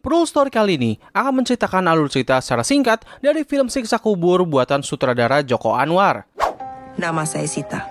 Pearl Story kali ini akan menceritakan alur cerita secara singkat dari film Siksa Kubur buatan sutradara Joko Anwar. Nama saya Sita.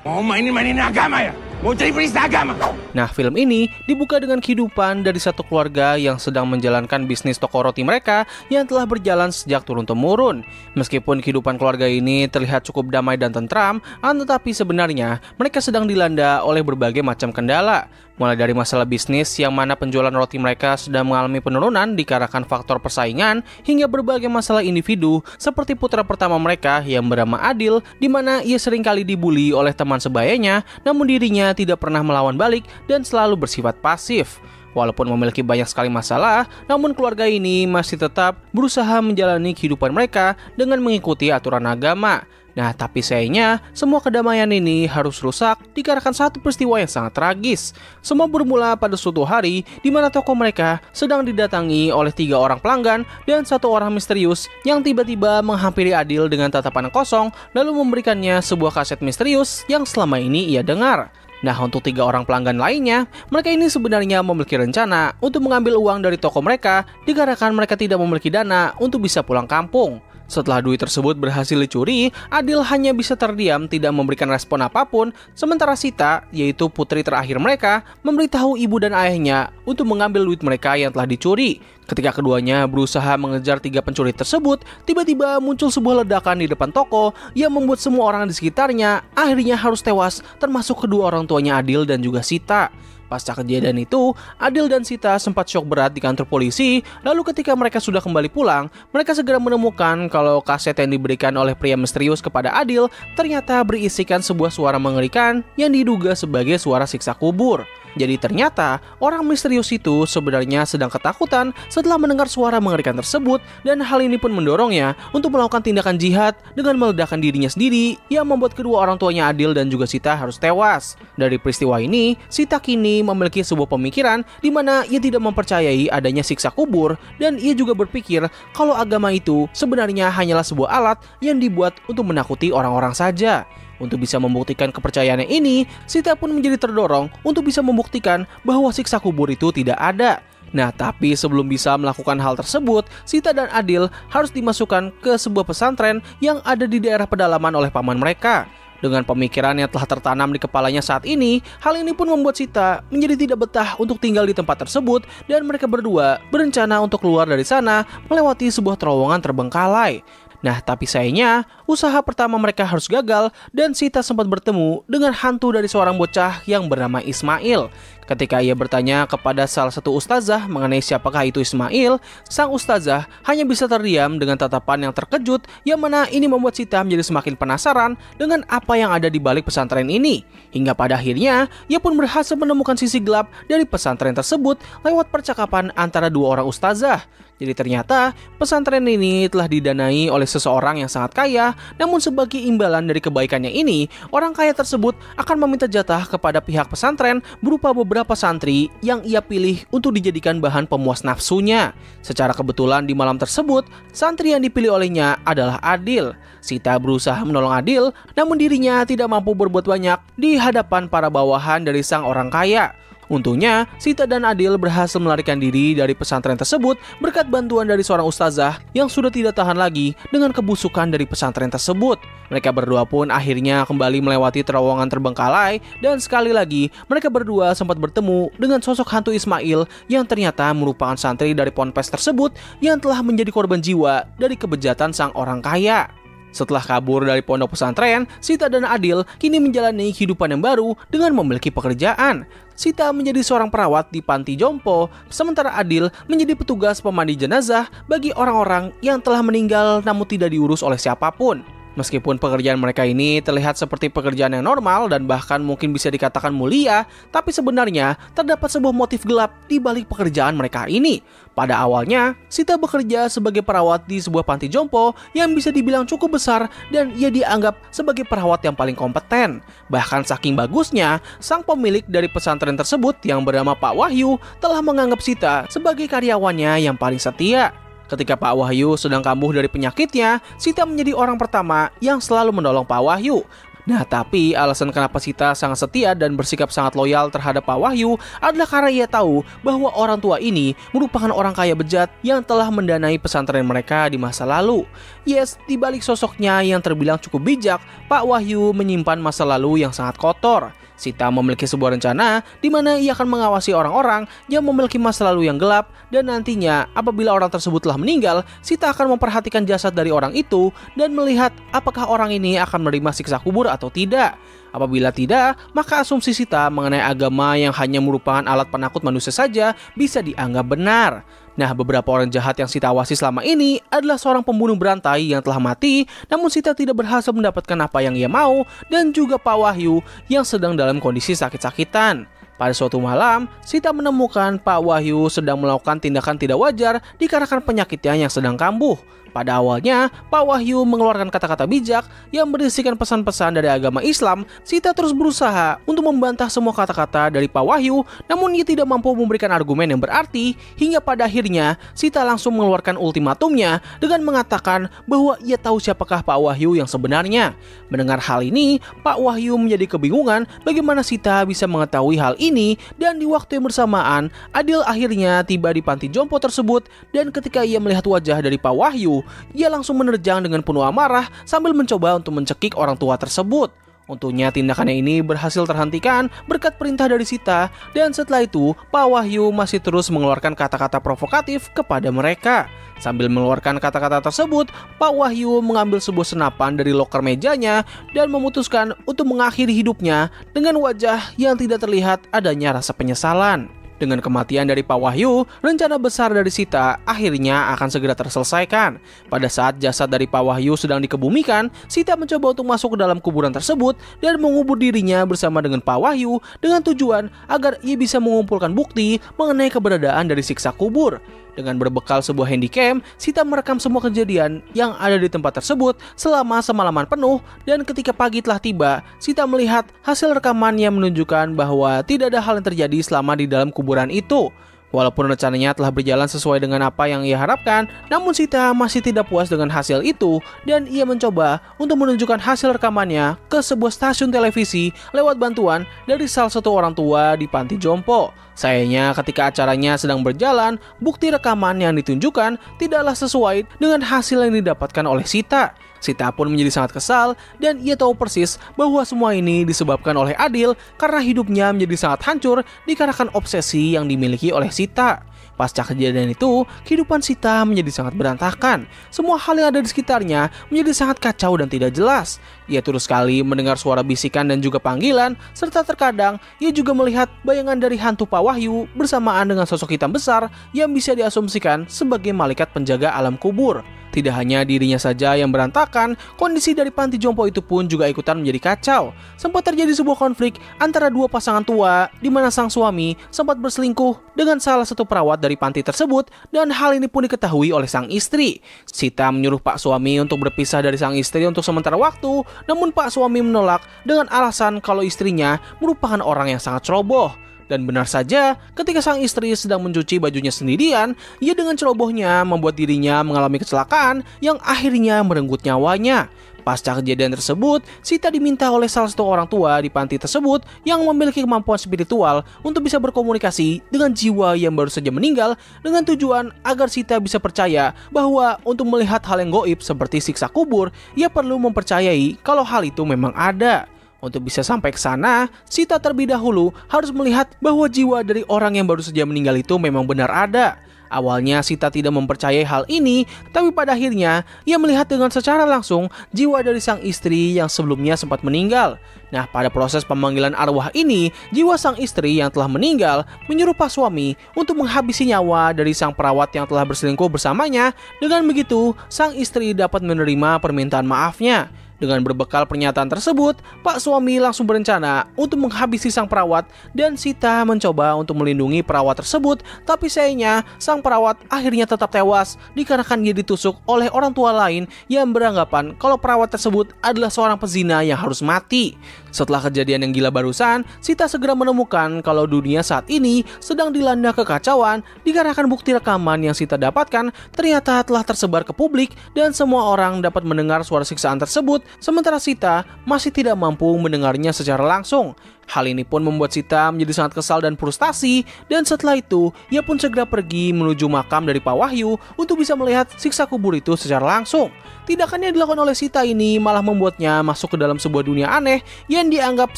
Mau mainin agama ya? Mau cari perintah agama? Nah, film ini dibuka dengan kehidupan dari satu keluarga yang sedang menjalankan bisnis toko roti mereka yang telah berjalan sejak turun-temurun. Meskipun kehidupan keluarga ini terlihat cukup damai dan tentram, tetapi sebenarnya mereka sedang dilanda oleh berbagai macam kendala. Mulai dari masalah bisnis yang mana penjualan roti mereka sedang mengalami penurunan dikarenakan faktor persaingan, hingga berbagai masalah individu seperti putra pertama mereka yang bernama Adil, di mana ia seringkali dibully oleh teman sebayanya, namun dirinya tidak pernah melawan balik dan selalu bersifat pasif. Walaupun memiliki banyak sekali masalah, namun keluarga ini masih tetap berusaha menjalani kehidupan mereka dengan mengikuti aturan agama. Nah, tapi sayangnya, semua kedamaian ini harus rusak dikarenakan satu peristiwa yang sangat tragis. Semua bermula pada suatu hari di mana toko mereka sedang didatangi oleh 3 orang pelanggan dan 1 orang misterius yang tiba-tiba menghampiri Adil dengan tatapan kosong lalu memberikannya sebuah kaset misterius yang selama ini ia dengar. Nah, untuk 3 orang pelanggan lainnya, mereka ini sebenarnya memiliki rencana untuk mengambil uang dari toko mereka dikarenakan mereka tidak memiliki dana untuk bisa pulang kampung. Setelah duit tersebut berhasil dicuri, Adil hanya bisa terdiam tidak memberikan respon apapun, sementara Sita, yaitu putri terakhir mereka, memberitahu ibu dan ayahnya untuk mengambil duit mereka yang telah dicuri. Ketika keduanya berusaha mengejar 3 pencuri tersebut, tiba-tiba muncul sebuah ledakan di depan toko yang membuat semua orang di sekitarnya akhirnya harus tewas, termasuk kedua orang tuanya Adil dan juga Sita. Pasca kejadian itu, Adil dan Sita sempat syok berat di kantor polisi. Lalu ketika mereka sudah kembali pulang, mereka segera menemukan kalau kaset yang diberikan oleh pria misterius kepada Adil ternyata berisikan sebuah suara mengerikan yang diduga sebagai suara siksa kubur. Jadi ternyata orang misterius itu sebenarnya sedang ketakutan setelah mendengar suara mengerikan tersebut, dan hal ini pun mendorongnya untuk melakukan tindakan jihad dengan meledakkan dirinya sendiri yang membuat kedua orang tuanya Adil dan juga Sita harus tewas. Dari peristiwa ini, Sita kini memiliki sebuah pemikiran di mana ia tidak mempercayai adanya siksa kubur, dan ia juga berpikir kalau agama itu sebenarnya hanyalah sebuah alat yang dibuat untuk menakuti orang-orang saja. Untuk bisa membuktikan kepercayaannya ini, Sita pun menjadi terdorong untuk bisa membuktikan bahwa siksa kubur itu tidak ada. Nah, tapi sebelum bisa melakukan hal tersebut, Sita dan Adil harus dimasukkan ke sebuah pesantren yang ada di daerah pedalaman oleh paman mereka. Dengan pemikiran yang telah tertanam di kepalanya saat ini, hal ini pun membuat Sita menjadi tidak betah untuk tinggal di tempat tersebut, dan mereka berdua berencana untuk keluar dari sana melewati sebuah terowongan terbengkalai. Nah, tapi sayangnya, usaha pertama mereka harus gagal dan Sita sempat bertemu dengan hantu dari seorang bocah yang bernama Ismail. Ketika ia bertanya kepada salah satu ustazah mengenai siapakah itu Ismail, sang ustazah hanya bisa terdiam dengan tatapan yang terkejut, yang mana ini membuat Sita menjadi semakin penasaran dengan apa yang ada di balik pesantren ini. Hingga pada akhirnya, ia pun berhasil menemukan sisi gelap dari pesantren tersebut lewat percakapan antara 2 orang ustazah. Jadi ternyata pesantren ini telah didanai oleh seseorang yang sangat kaya, namun sebagai imbalan dari kebaikannya ini, orang kaya tersebut akan meminta jatah kepada pihak pesantren berupa beberapa santri yang ia pilih untuk dijadikan bahan pemuas nafsunya. Secara kebetulan di malam tersebut, santri yang dipilih olehnya adalah Adil. Sita berusaha menolong Adil, namun dirinya tidak mampu berbuat banyak di hadapan para bawahan dari sang orang kaya. Untungnya, Sita dan Adil berhasil melarikan diri dari pesantren tersebut berkat bantuan dari seorang ustazah yang sudah tidak tahan lagi dengan kebusukan dari pesantren tersebut. Mereka berdua pun akhirnya kembali melewati terowongan terbengkalai, dan sekali lagi mereka berdua sempat bertemu dengan sosok hantu Ismail yang ternyata merupakan santri dari ponpes tersebut yang telah menjadi korban jiwa dari kebejatan sang orang kaya. Setelah kabur dari pondok pesantren, Sita dan Adil kini menjalani kehidupan yang baru dengan memiliki pekerjaan. Sita menjadi seorang perawat di panti jompo, sementara Adil menjadi petugas pemandi jenazah bagi orang-orang yang telah meninggal namun tidak diurus oleh siapapun. Meskipun pekerjaan mereka ini terlihat seperti pekerjaan yang normal dan bahkan mungkin bisa dikatakan mulia, tapi sebenarnya terdapat sebuah motif gelap di balik pekerjaan mereka ini. Pada awalnya, Sita bekerja sebagai perawat di sebuah panti jompo yang bisa dibilang cukup besar dan ia dianggap sebagai perawat yang paling kompeten. Bahkan saking bagusnya, sang pemilik dari pesantren tersebut yang bernama Pak Wahyu telah menganggap Sita sebagai karyawannya yang paling setia. Ketika Pak Wahyu sedang kambuh dari penyakitnya, Sita menjadi orang pertama yang selalu menolong Pak Wahyu. Nah, tapi alasan kenapa Sita sangat setia dan bersikap sangat loyal terhadap Pak Wahyu adalah karena ia tahu bahwa orang tua ini merupakan orang kaya bejat yang telah mendanai pesantren mereka di masa lalu. Yes, di balik sosoknya yang terbilang cukup bijak, Pak Wahyu menyimpan masa lalu yang sangat kotor. Sita memiliki sebuah rencana di mana ia akan mengawasi orang-orang yang memiliki masa lalu yang gelap, dan nantinya apabila orang tersebut telah meninggal, Sita akan memperhatikan jasad dari orang itu dan melihat apakah orang ini akan menerima siksa kubur atau tidak. Apabila tidak, maka asumsi Sita mengenai agama yang hanya merupakan alat penakut manusia saja bisa dianggap benar. Nah, beberapa orang jahat yang Sita awasi selama ini adalah seorang pembunuh berantai yang telah mati, namun Sita tidak berhasil mendapatkan apa yang ia mau, dan juga Pak Wahyu yang sedang dalam kondisi sakit-sakitan. Pada suatu malam, Sita menemukan Pak Wahyu sedang melakukan tindakan tidak wajar dikarenakan penyakitnya yang sedang kambuh. Pada awalnya, Pak Wahyu mengeluarkan kata-kata bijak yang berisikan pesan-pesan dari agama Islam. Sita terus berusaha untuk membantah semua kata-kata dari Pak Wahyu, namun ia tidak mampu memberikan argumen yang berarti, hingga pada akhirnya Sita langsung mengeluarkan ultimatumnya dengan mengatakan bahwa ia tahu siapakah Pak Wahyu yang sebenarnya. Mendengar hal ini, Pak Wahyu menjadi kebingungan bagaimana Sita bisa mengetahui hal ini, dan di waktu yang bersamaan, Adil akhirnya tiba di panti jompo tersebut, dan ketika ia melihat wajah dari Pak Wahyu, ia langsung menerjang dengan penuh amarah sambil mencoba untuk mencekik orang tua tersebut. Untungnya tindakannya ini berhasil terhentikan berkat perintah dari Sita, dan setelah itu Pak Wahyu masih terus mengeluarkan kata-kata provokatif kepada mereka. Sambil mengeluarkan kata-kata tersebut, Pak Wahyu mengambil sebuah senapan dari loker mejanya dan memutuskan untuk mengakhiri hidupnya dengan wajah yang tidak terlihat adanya rasa penyesalan. Dengan kematian dari Pak Wahyu, rencana besar dari Sita akhirnya akan segera terselesaikan. Pada saat jasad dari Pak Wahyu sedang dikebumikan, Sita mencoba untuk masuk ke dalam kuburan tersebut dan mengubur dirinya bersama dengan Pak Wahyu dengan tujuan agar ia bisa mengumpulkan bukti mengenai keberadaan dari siksa kubur. Dengan berbekal sebuah handycam, Sita merekam semua kejadian yang ada di tempat tersebut selama semalaman penuh, dan ketika pagi telah tiba, Sita melihat hasil rekaman yang menunjukkan bahwa tidak ada hal yang terjadi selama di dalam kuburan itu. Walaupun rencananya telah berjalan sesuai dengan apa yang ia harapkan, namun Sita masih tidak puas dengan hasil itu, dan ia mencoba untuk menunjukkan hasil rekamannya ke sebuah stasiun televisi lewat bantuan dari salah satu orang tua di panti jompo. Sayangnya ketika acaranya sedang berjalan, bukti rekaman yang ditunjukkan tidaklah sesuai dengan hasil yang didapatkan oleh Sita. Sita pun menjadi sangat kesal, dan ia tahu persis bahwa semua ini disebabkan oleh Adil karena hidupnya menjadi sangat hancur dikarenakan obsesi yang dimiliki oleh Sita. Pasca kejadian itu, kehidupan Sita menjadi sangat berantakan. Semua hal yang ada di sekitarnya menjadi sangat kacau dan tidak jelas. Ia terus sekali mendengar suara bisikan dan juga panggilan, serta terkadang ia juga melihat bayangan dari hantu Pak Wahyu bersamaan dengan sosok hitam besar yang bisa diasumsikan sebagai malaikat penjaga alam kubur. Tidak hanya dirinya saja yang berantakan, kondisi dari panti jompo itu pun juga ikutan menjadi kacau. Sempat terjadi sebuah konflik antara dua pasangan tua, di mana sang suami sempat berselingkuh dengan salah satu perawat dari panti tersebut, dan hal ini pun diketahui oleh sang istri. Sita menyuruh Pak suami untuk berpisah dari sang istri untuk sementara waktu, namun Pak suami menolak dengan alasan kalau istrinya merupakan orang yang sangat ceroboh. Dan benar saja, ketika sang istri sedang mencuci bajunya sendirian, ia dengan cerobohnya membuat dirinya mengalami kecelakaan yang akhirnya merenggut nyawanya. Pasca kejadian tersebut, Sita diminta oleh salah satu orang tua di panti tersebut yang memiliki kemampuan spiritual untuk bisa berkomunikasi dengan jiwa yang baru saja meninggal, dengan tujuan agar Sita bisa percaya bahwa untuk melihat hal yang gaib seperti siksa kubur, ia perlu mempercayai kalau hal itu memang ada. Untuk bisa sampai ke sana, Sita terlebih dahulu harus melihat bahwa jiwa dari orang yang baru saja meninggal itu memang benar ada. Awalnya Sita tidak mempercayai hal ini, tapi pada akhirnya ia melihat dengan secara langsung jiwa dari sang istri yang sebelumnya sempat meninggal. Nah, pada proses pemanggilan arwah ini, jiwa sang istri yang telah meninggal menyuruh Pak suami untuk menghabisi nyawa dari sang perawat yang telah berselingkuh bersamanya. Dengan begitu, sang istri dapat menerima permintaan maafnya. Dengan berbekal pernyataan tersebut, Pak suami langsung berencana untuk menghabisi sang perawat, dan Sita mencoba untuk melindungi perawat tersebut, tapi sayangnya sang perawat akhirnya tetap tewas dikarenakan ia ditusuk oleh orang tua lain yang beranggapan kalau perawat tersebut adalah seorang pezina yang harus mati. Setelah kejadian yang gila barusan, Sita segera menemukan kalau dunia saat ini sedang dilanda kekacauan dikarenakan bukti rekaman yang Sita dapatkan ternyata telah tersebar ke publik dan semua orang dapat mendengar suara siksaan tersebut, sementara Sita masih tidak mampu mendengarnya secara langsung. Hal ini pun membuat Sita menjadi sangat kesal dan frustasi, dan setelah itu ia pun segera pergi menuju makam dari Pak Wahyu untuk bisa melihat siksa kubur itu secara langsung. Tindakan yang dilakukan oleh Sita ini malah membuatnya masuk ke dalam sebuah dunia aneh yang dianggap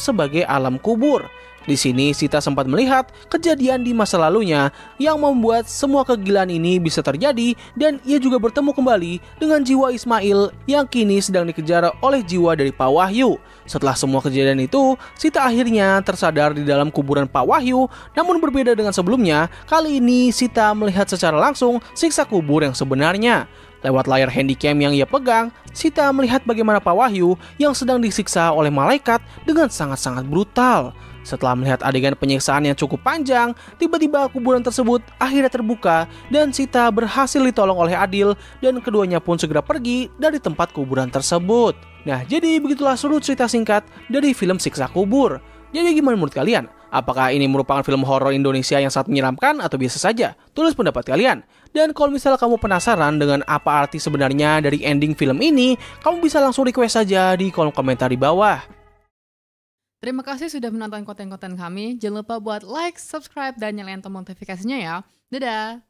sebagai alam kubur. Di sini Sita sempat melihat kejadian di masa lalunya yang membuat semua kegilaan ini bisa terjadi, dan ia juga bertemu kembali dengan jiwa Ismail yang kini sedang dikejar oleh jiwa dari Pak Wahyu. Setelah semua kejadian itu, Sita akhirnya tersadar di dalam kuburan Pak Wahyu, namun berbeda dengan sebelumnya, kali ini Sita melihat secara langsung siksa kubur yang sebenarnya. Lewat layar handycam yang ia pegang, Sita melihat bagaimana Pak Wahyu yang sedang disiksa oleh malaikat dengan sangat-sangat brutal. Setelah melihat adegan penyiksaan yang cukup panjang, tiba-tiba kuburan tersebut akhirnya terbuka dan Sita berhasil ditolong oleh Adil, dan keduanya pun segera pergi dari tempat kuburan tersebut. Nah, jadi begitulah seluruh cerita singkat dari film Siksa Kubur. Jadi gimana menurut kalian? Apakah ini merupakan film horor Indonesia yang sangat menyeramkan atau biasa saja? Tulis pendapat kalian. Dan kalau misalnya kamu penasaran dengan apa arti sebenarnya dari ending film ini, kamu bisa langsung request saja di kolom komentar di bawah. Terima kasih sudah menonton konten-konten kami. Jangan lupa buat like, subscribe, dan nyalain tombol notifikasinya ya. Dadah!